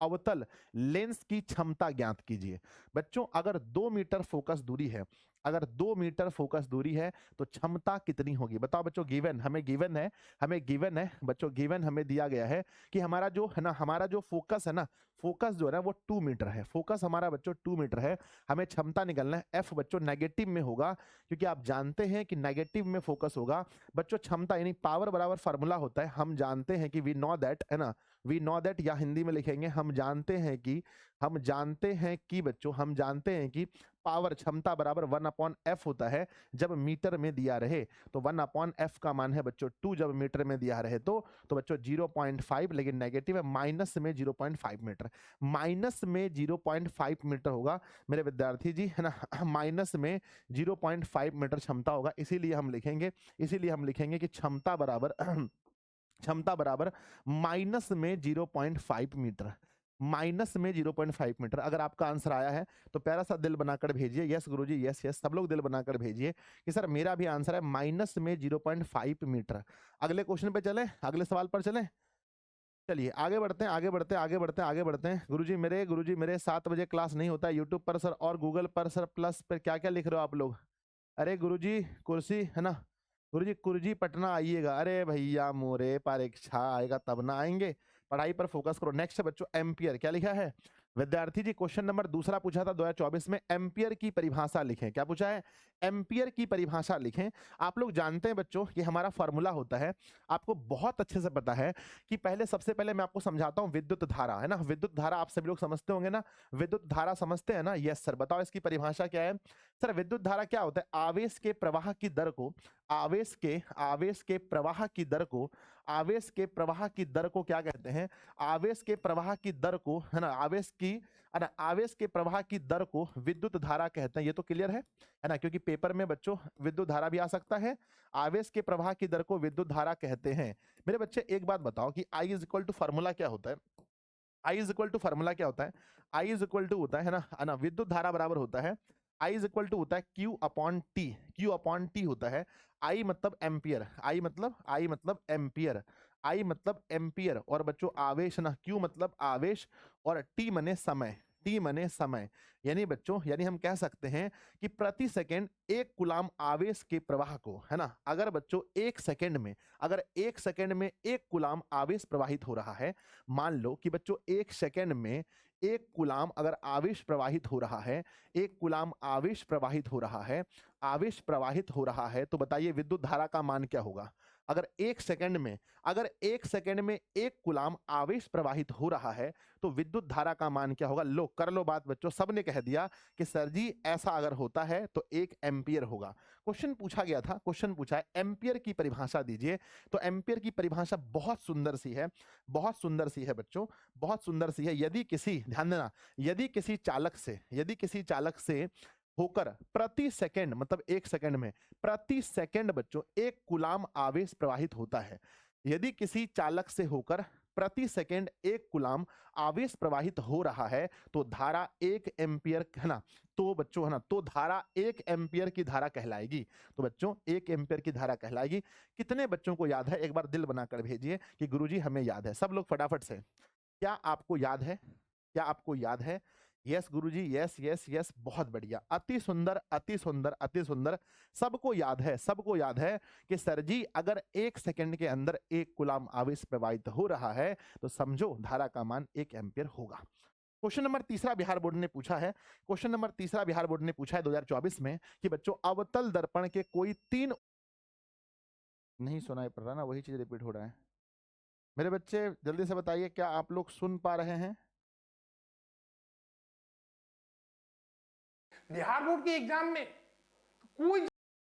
अवतल लेंस की क्षमता ज्ञात कीजिए। बच्चों अगर 2 मीटर फोकस दूरी है, अगर 2 मीटर फोकस दूरी है तो क्षमता कितनी होगी? बताओ बच्चों, हमें गिवन है बच्चों, गिवन हमें दिया गया है कि हमारा जो है ना, हमारा जो फोकस है ना, फोकस जो है ना वो 2 मीटर है। फोकस हमारा बच्चों 2 मीटर है। हमें क्षमता निकालना है। एफ बच्चों नेगेटिव में होगा, क्योंकि आप जानते हैं कि नेगेटिव में फोकस होगा। बच्चों क्षमता यानी पावर बराबर फार्मूला होता है, हम जानते हैं कि वी नो दैट, है ना, वी नो दैट, या हिंदी में लिखेंगे हम जानते हैं कि, बच्चों हम जानते हैं कि पावर क्षमता बराबर 1/f होता है जब मीटर में दिया रहे। तो 1/f का मान है बच्चों 2 जब मीटर में दिया रहे तो बच्चों 0.5, लेकिन नेगेटिव है, माइनस में 0.5 मीटर, माइनस में 0.5 मीटर होगा मेरे विद्यार्थी जी, है ना। माइनस में 0.5 मीटर क्षमता होगा। इसीलिए हम लिखेंगे कि क्षमता बराबर क्षमता बराबर माइनस में 0.5 मीटर, माइनस में 0.5 मीटर। अगर आपका आंसर आया है तो प्यारा सा दिल बनाकर भेजिए, यस गुरुजी, यस यस, सब लोग दिल बनाकर भेजिए कि सर मेरा भी आंसर है माइनस में 0.5 मीटर। अगले क्वेश्चन पे चलें, अगले सवाल पर चलें। चलिए आगे बढ़ते हैं, आगे बढ़ते हैं। गुरुजी मेरे 7 बजे क्लास नहीं होता है यूट्यूब पर सर, और गूगल पर सर, प्लस पर क्या क्या लिख रहे हो आप लोग? अरे गुरुजी कुर्सी, है ना, गुरुजी कुर्जी पटना आइएगा। अरे भैया मोरे परीक्षा आएगा तब ना आएंगे, पढ़ाई पर फोकस करो। नेक्स्ट है बच्चों एम्पियर, क्या लिखा है विद्यार्थी जी? क्वेश्चन नंबर दूसरा पूछा था 2024 में, एम्पियर की परिभाषा लिखें। क्या पूछा है? एम्पियर की परिभाषा लिखें। आप लोग जानते हैं बच्चों कि हमारा फॉर्मूला होता है, आपको बहुत अच्छे से पता है कि सबसे पहले मैं आपको समझाता हूं, विद्युत धारा, है ना, विद्युत धारा आप सभी लोग समझते होंगे ना, विद्युत धारा समझते हैं ना? यस सर, बताओ इसकी परिभाषा क्या है? सर विद्युत धारा क्या होता है? आवेश के प्रवाह की दर को, आवेश के प्रवाह की दर को, आवेश के प्रवाह की दर को क्या कहते हैं? आवेश के प्रवाह की दर को, है ना, आवेश के प्रवाह की दर को विद्युत धारा कहते हैं। ये तो क्लियर है ना, क्योंकि पेपर में बच्चों विद्युत धारा भी आ सकता है। आवेश के प्रवाह की दर को विद्युत धारा कहते हैं। मेरे बच्चे एक बात बताओ कि I is equal to formula क्या होता है? I is equal to formula क्या होता है? आई इज इक्वल टू होता है ना, विद्युत धारा बराबर होता है, आई इज इक्वल टू होता है Q upon T, Q upon T होता है। आई मतलब एम्पियर, आई मतलब एम्पियर, आई मतलब एम्पियर, और बच्चों आवेश ना, क्यू मतलब आवेश, और टी मने समय, टी मने समय। यानी बच्चों, यानी हम कह सकते हैं कि प्रति सेकंड 1 कूलाम आवेश के प्रवाह को, है ना, अगर बच्चों 1 सेकंड में, अगर 1 सेकंड में 1 कूलाम आवेश प्रवाहित हो रहा है, मान लो कि बच्चों 1 सेकंड में 1 कूलाम अगर आवेश प्रवाहित हो रहा है, 1 कूलाम आवेश प्रवाहित हो रहा है, आवेश प्रवाहित हो रहा है, तो बताइए विद्युत धारा का मान क्या होगा? अगर 1 सेकंड में, अगर 1 सेकंड में 1 कूलाम आवेश प्रवाहित हो रहा है तो विद्युत धारा का मान क्या होगा? लो कर लो बात बच्चों, सबने कह दिया कि सर जी ऐसा अगर होता है तो 1 एम्पियर होगा। क्वेश्चन पूछा गया था, क्वेश्चन पूछा है एम्पियर की परिभाषा दीजिए। तो एम्पियर की परिभाषा बहुत सुंदर सी है, बहुत सुंदर सी है बच्चों, बहुत सुंदर सी है। यदि किसी, ध्यान देना, यदि किसी चालक से होकर प्रति सेकंड, मतलब 1 सेकंड में, प्रति सेकंड बच्चों 1 कूलाम आवेश प्रवाहित होता है, यदि किसी चालक से होकर प्रति सेकंड 1 कूलाम आवेश प्रवाहित हो रहा है तो धारा 1 एम्पियर, है ना, तो बच्चों, है ना, तो धारा 1 एम्पियर की धारा कहलाएगी। तो बच्चों 1 एम्पियर की धारा कहलाएगी। कितने बच्चों को याद है? एक बार दिल बनाकर भेजिए कि गुरुजी हमें याद है। सब लोग फटाफट से, क्या आपको याद है? क्या आपको याद है? यस गुरुजी, यस यस यस, बहुत बढ़िया, अति सुंदर, अति सुंदर, अति सुंदर। सबको याद है, सबको याद है कि सर जी अगर 1 सेकंड के अंदर 1 कूलाम आवेश प्रवाहित हो रहा है तो समझो धारा का मान 1 एम्पियर होगा। क्वेश्चन नंबर तीसरा बिहार बोर्ड ने पूछा है, क्वेश्चन नंबर तीसरा बिहार बोर्ड ने पूछा है 2024 में कि बच्चों अवतल दर्पण के कोई 3, नहीं सुनाई पड़ रहा ना, वही चीज रिपीट हो रहा है। मेरे बच्चे जल्दी से बताइए, क्या आप लोग सुन पा रहे हैं? बिहार बोर्ड के एग्जाम में कोई